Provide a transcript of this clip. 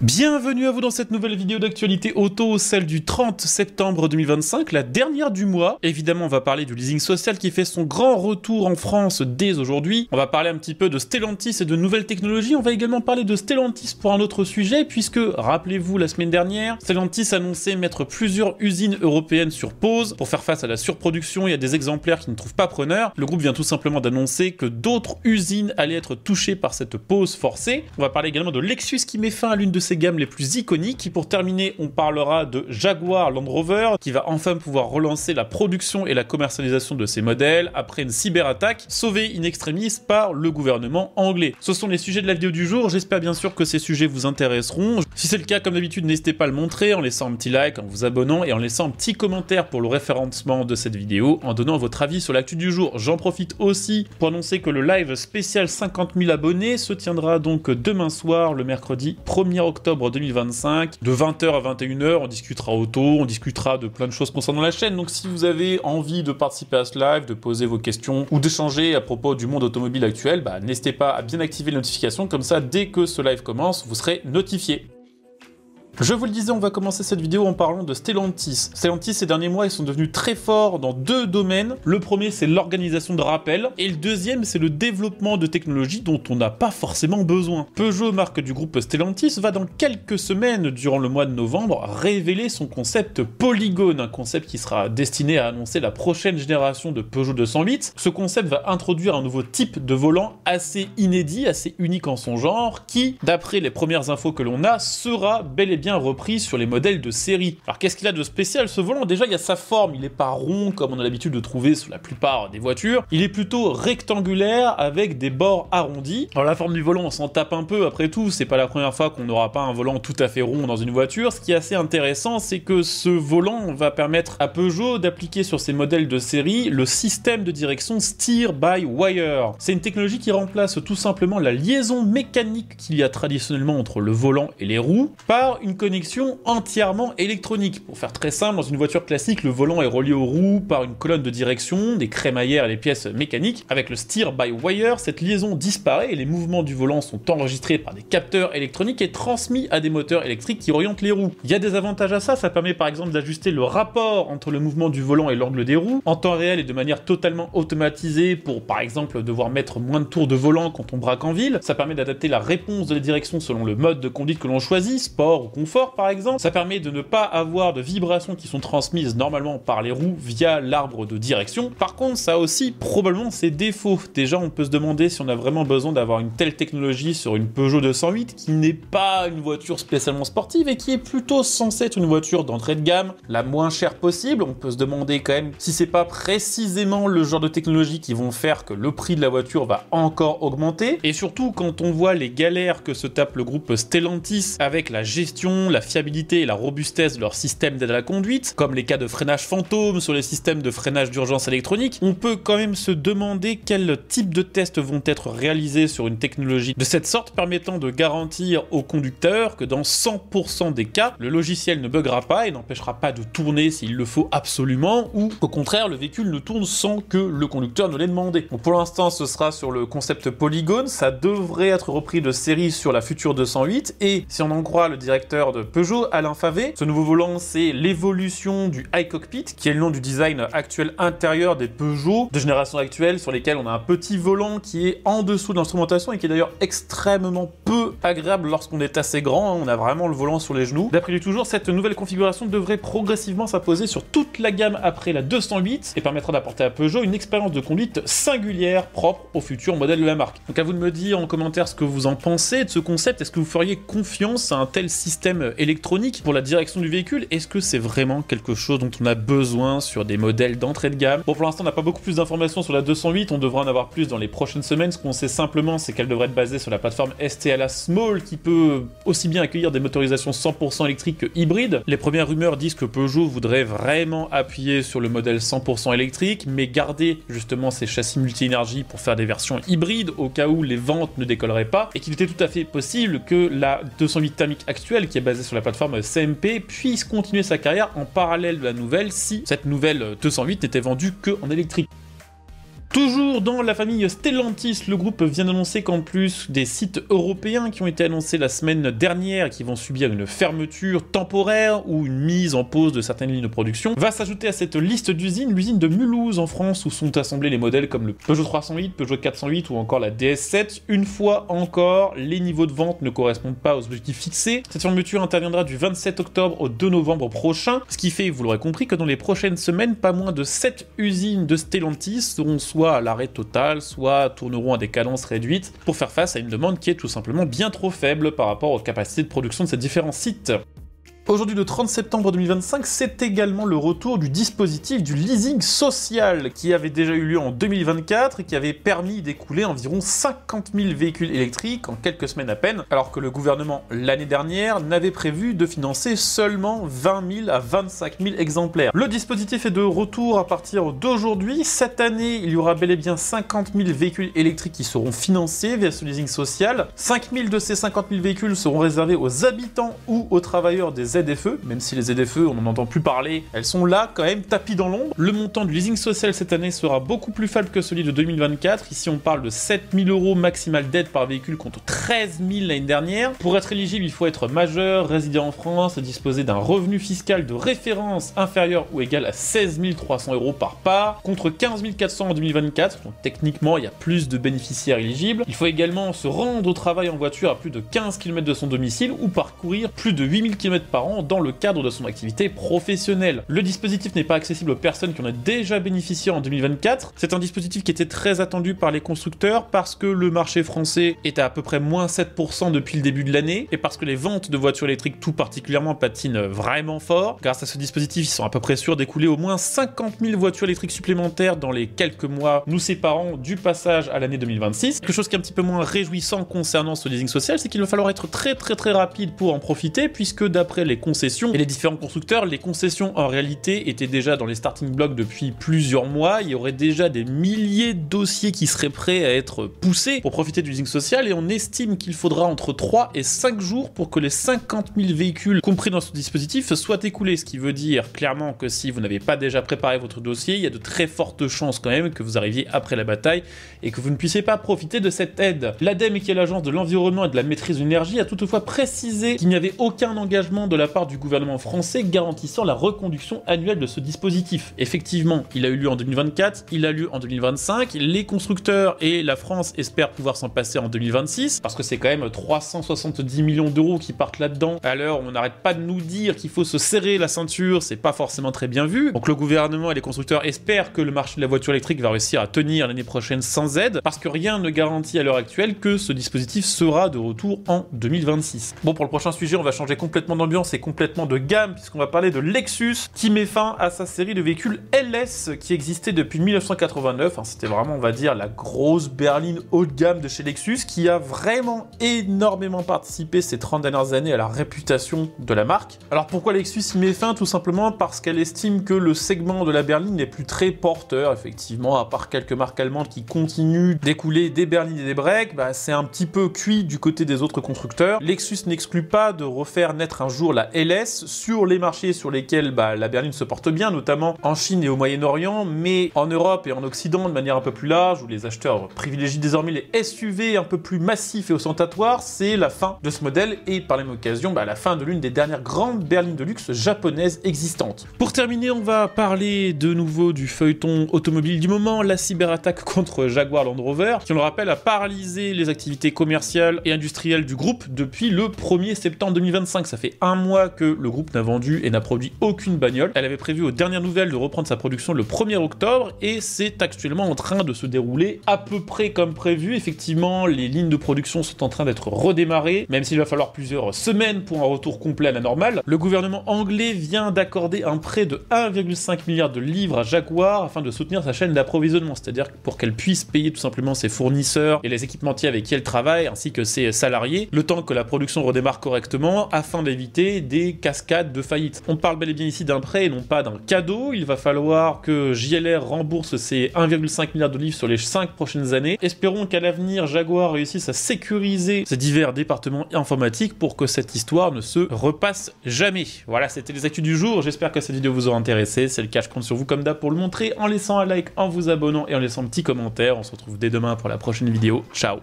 Bienvenue à vous dans cette nouvelle vidéo d'actualité auto, celle du 30 septembre 2025, la dernière du mois. Évidemment, on va parler du leasing social qui fait son grand retour en France dès aujourd'hui. On va parler un petit peu de Stellantis et de nouvelles technologies. On va également parler de Stellantis pour un autre sujet, puisque, rappelez-vous, la semaine dernière, Stellantis annonçait mettre plusieurs usines européennes sur pause pour faire face à la surproduction et à des exemplaires qui ne trouvent pas preneur. Le groupe vient tout simplement d'annoncer que d'autres usines allaient être touchées par cette pause forcée. On va parler également de Lexus qui met fin à l'une de ses gammes les plus iconiques. Pour terminer, on parlera de Jaguar Land Rover qui va enfin pouvoir relancer la production et la commercialisation de ses modèles après une cyberattaque sauvée in extremis par le gouvernement anglais. Ce sont les sujets de la vidéo du jour. J'espère bien sûr que ces sujets vous intéresseront. Si c'est le cas, comme d'habitude, n'hésitez pas à le montrer en laissant un petit like, en vous abonnant et en laissant un petit commentaire pour le référencement de cette vidéo, en donnant votre avis sur l'actu du jour. J'en profite aussi pour annoncer que le live spécial 50 000 abonnés se tiendra donc demain soir, le mercredi 1er octobre 2025, de 20h à 21h. On discutera auto, on discutera de plein de choses concernant la chaîne. Donc si vous avez envie de participer à ce live, de poser vos questions ou d'échanger à propos du monde automobile actuel, n'hésitez pas à bien activer les notifications, comme ça dès que ce live commence, vous serez notifié. Je vous le disais, on va commencer cette vidéo en parlant de Stellantis. Stellantis, ces derniers mois, ils sont devenus très forts dans deux domaines. Le premier, c'est l'organisation de rappel, et le deuxième, c'est le développement de technologies dont on n'a pas forcément besoin. Peugeot, marque du groupe Stellantis, va dans quelques semaines, durant le mois de novembre, révéler son concept Polygone, un concept qui sera destiné à annoncer la prochaine génération de Peugeot 208. Ce concept va introduire un nouveau type de volant assez inédit, assez unique en son genre, qui, d'après les premières infos que l'on a, sera bel et bien repris sur les modèles de série. Alors qu'est-ce qu'il a de spécial ce volant? Déjà, il y a sa forme, il n'est pas rond comme on a l'habitude de trouver sur la plupart des voitures, il est plutôt rectangulaire avec des bords arrondis. Alors la forme du volant, on s'en tape un peu, après tout, c'est pas la première fois qu'on n'aura pas un volant tout à fait rond dans une voiture. Ce qui est assez intéressant, c'est que ce volant va permettre à Peugeot d'appliquer sur ses modèles de série le système de direction Steer by Wire. C'est une technologie qui remplace tout simplement la liaison mécanique qu'il y a traditionnellement entre le volant et les roues par une connexion entièrement électronique. Pour faire très simple, dans une voiture classique, le volant est relié aux roues par une colonne de direction, des crémaillères et des pièces mécaniques. Avec le Steer by Wire, cette liaison disparaît et les mouvements du volant sont enregistrés par des capteurs électroniques et transmis à des moteurs électriques qui orientent les roues. Il y a des avantages à ça, ça permet par exemple d'ajuster le rapport entre le mouvement du volant et l'angle des roues en temps réel et de manière totalement automatisée pour par exemple devoir mettre moins de tours de volant quand on braque en ville. Ça permet d'adapter la réponse de la direction selon le mode de conduite que l'on choisit, sport ou confort par exemple. Ça permet de ne pas avoir de vibrations qui sont transmises normalement par les roues via l'arbre de direction. Par contre, ça a aussi probablement ses défauts. Déjà, on peut se demander si on a vraiment besoin d'avoir une telle technologie sur une Peugeot 208 qui n'est pas une voiture spécialement sportive et qui est plutôt censée être une voiture d'entrée de gamme, la moins chère possible. On peut se demander quand même si c'est pas précisément le genre de technologie qui vont faire que le prix de la voiture va encore augmenter. Et surtout, quand on voit les galères que se tape le groupe Stellantis avec la gestion, la fiabilité et la robustesse de leur système d'aide à la conduite, comme les cas de freinage fantôme sur les systèmes de freinage d'urgence électronique, on peut quand même se demander quel type de tests vont être réalisés sur une technologie de cette sorte permettant de garantir au conducteur que dans 100% des cas, le logiciel ne buggera pas et n'empêchera pas de tourner s'il le faut absolument, ou au contraire, le véhicule ne tourne sans que le conducteur ne l'ait demandé. Donc pour l'instant, ce sera sur le concept Polygone, ça devrait être repris de série sur la future 208, et si on en croit le directeur de Peugeot, Alain Favé, ce nouveau volant, c'est l'évolution du iCockpit, qui est le nom du design actuel intérieur des Peugeot de génération actuelle, sur lesquels on a un petit volant qui est en dessous de l'instrumentation et qui est d'ailleurs extrêmement peu agréable lorsqu'on est assez grand, on a vraiment le volant sur les genoux. D'après lui toujours, cette nouvelle configuration devrait progressivement s'imposer sur toute la gamme après la 208 et permettra d'apporter à Peugeot une expérience de conduite singulière propre au futur modèle de la marque. Donc à vous de me dire en commentaire ce que vous en pensez de ce concept. Est-ce que vous feriez confiance à un tel système électronique pour la direction du véhicule? Est-ce que c'est vraiment quelque chose dont on a besoin sur des modèles d'entrée de gamme? Bon, pour l'instant, on n'a pas beaucoup plus d'informations sur la 208, on devrait en avoir plus dans les prochaines semaines. Ce qu'on sait simplement, c'est qu'elle devrait être basée sur la plateforme STLA Small, qui peut aussi bien accueillir des motorisations 100% électriques que hybrides. Les premières rumeurs disent que Peugeot voudrait vraiment appuyer sur le modèle 100% électrique, mais garder justement ses châssis multi-énergie pour faire des versions hybrides au cas où les ventes ne décolleraient pas, et qu'il était tout à fait possible que la 208 thermique actuelle, qui est basée sur la plateforme CMP, puisse continuer sa carrière en parallèle de la nouvelle si cette nouvelle 208 n'était vendue que en électrique. Toujours dans la famille Stellantis, le groupe vient d'annoncer qu'en plus des sites européens qui ont été annoncés la semaine dernière et qui vont subir une fermeture temporaire ou une mise en pause de certaines lignes de production, va s'ajouter à cette liste d'usines l'usine de Mulhouse en France où sont assemblés les modèles comme le Peugeot 308, Peugeot 408 ou encore la DS7. Une fois encore, les niveaux de vente ne correspondent pas aux objectifs fixés. Cette fermeture interviendra du 27 octobre au 2 novembre prochain, ce qui fait, vous l'aurez compris, que dans les prochaines semaines, pas moins de 7 usines de Stellantis seront soit à l'arrêt total, soit tourneront à des cadences réduites pour faire face à une demande qui est tout simplement bien trop faible par rapport aux capacités de production de ces différents sites. Aujourd'hui, le 30 septembre 2025, c'est également le retour du dispositif du leasing social qui avait déjà eu lieu en 2024 et qui avait permis d'écouler environ 50 000 véhicules électriques en quelques semaines à peine, alors que le gouvernement, l'année dernière, n'avait prévu de financer seulement 20 000 à 25 000 exemplaires. Le dispositif est de retour à partir d'aujourd'hui. Cette année, il y aura bel et bien 50 000 véhicules électriques qui seront financés via ce leasing social. 5 000 de ces 50 000 véhicules seront réservés aux habitants ou aux travailleurs des ZFE, même si les ZFE, on n'en entend plus parler, elles sont là quand même tapis dans l'ombre. Le montant du leasing social cette année sera beaucoup plus faible que celui de 2024. Ici on parle de 7 000 € maximal d'aide par véhicule contre 13 000 l'année dernière. Pour être éligible, il faut être majeur, résider en France et disposer d'un revenu fiscal de référence inférieur ou égal à 16 300 € par part, contre 15 400 en 2024, donc techniquement il y a plus de bénéficiaires éligibles. Il faut également se rendre au travail en voiture à plus de 15 km de son domicile ou parcourir plus de 8 000 km par an dans le cadre de son activité professionnelle. Le dispositif n'est pas accessible aux personnes qui en ont déjà bénéficié en 2024. C'est un dispositif qui était très attendu par les constructeurs parce que le marché français est à peu près moins 7% depuis le début de l'année et parce que les ventes de voitures électriques tout particulièrement patinent vraiment fort. Grâce à ce dispositif, ils sont à peu près sûrs d'écouler au moins 50 000 voitures électriques supplémentaires dans les quelques mois nous séparant du passage à l'année 2026. Quelque chose qui est un petit peu moins réjouissant concernant ce leasing social, c'est qu'il va falloir être très rapide pour en profiter puisque d'après les concessions et les différents constructeurs, les concessions en réalité étaient déjà dans les starting blocks depuis plusieurs mois. Il y aurait déjà des milliers de dossiers qui seraient prêts à être poussés pour profiter du leasing social et on estime qu'il faudra entre 3 et 5 jours pour que les 50 000 véhicules compris dans ce dispositif soient écoulés, ce qui veut dire clairement que si vous n'avez pas déjà préparé votre dossier, il y a de très fortes chances quand même que vous arriviez après la bataille et que vous ne puissiez pas profiter de cette aide. L'ADEME, qui est l'agence de l'environnement et de la maîtrise de l'énergie, a toutefois précisé qu'il n'y avait aucun engagement de la part du gouvernement français garantissant la reconduction annuelle de ce dispositif. Effectivement, il a eu lieu en 2024, il a lieu en 2025, les constructeurs et la France espèrent pouvoir s'en passer en 2026, parce que c'est quand même 370 millions d'euros qui partent là-dedans. À l'heure, on n'arrête pas de nous dire qu'il faut se serrer la ceinture, c'est pas forcément très bien vu. Donc le gouvernement et les constructeurs espèrent que le marché de la voiture électrique va réussir à tenir l'année prochaine sans aide, parce que rien ne garantit à l'heure actuelle que ce dispositif sera de retour en 2026. Bon, pour le prochain sujet, on va changer complètement d'ambiance et complètement de gamme, puisqu'on va parler de Lexus, qui met fin à sa série de véhicules LS qui existait depuis 1989. C'était vraiment, on va dire, la grosse berline haut de gamme de chez Lexus, qui a vraiment énormément participé ces 30 dernières années à la réputation de la marque. Alors pourquoi Lexus y met fin? Tout simplement parce qu'elle estime que le segment de la berline n'est plus très porteur, effectivement, à part quelques marques allemandes qui continuent d'écouler des berlines et des breaks, c'est un petit peu cuit du côté des autres constructeurs. Lexus n'exclut pas de refaire naître un jour la LS sur les marchés sur lesquels la berline se porte bien, notamment en Chine et au Moyen-Orient, mais en Europe et en Occident de manière un peu plus large, où les acheteurs privilégient désormais les SUV un peu plus massifs et ostentatoires, c'est la fin de ce modèle et par la même occasion la fin de l'une des dernières grandes berlines de luxe japonaises existantes. Pour terminer, on va parler de nouveau du feuilleton automobile du moment, la cyberattaque contre Jaguar Land Rover, qui on le rappelle a paralysé les activités commerciales et industrielles du groupe depuis le 1er septembre 2025. Ça fait un mois que le groupe n'a vendu et n'a produit aucune bagnole. Elle avait prévu aux dernières nouvelles de reprendre sa production le 1er octobre et c'est actuellement en train de se dérouler à peu près comme prévu. Effectivement, les lignes de production sont en train d'être redémarrées, même s'il va falloir plusieurs semaines pour un retour complet à la normale. Le gouvernement anglais vient d'accorder un prêt de 1,5 milliard de livres à Jaguar afin de soutenir sa chaîne d'approvisionnement, c'est-à-dire pour qu'elle puisse payer tout simplement ses fournisseurs et les équipementiers avec qui elle travaille, ainsi que ses salariés, le temps que la production redémarre correctement, afin d'éviter éviter des cascades de faillite. On parle bel et bien ici d'un prêt et non pas d'un cadeau. Il va falloir que JLR rembourse ses 1,5 milliard de livres sur les 5 prochaines années. Espérons qu'à l'avenir, Jaguar réussisse à sécuriser ces divers départements informatiques pour que cette histoire ne se repasse jamais. Voilà, c'était les actus du jour. J'espère que cette vidéo vous aura intéressé. C'est le cas, je compte sur vous comme d'hab pour le montrer en laissant un like, en vous abonnant et en laissant un petit commentaire. On se retrouve dès demain pour la prochaine vidéo. Ciao!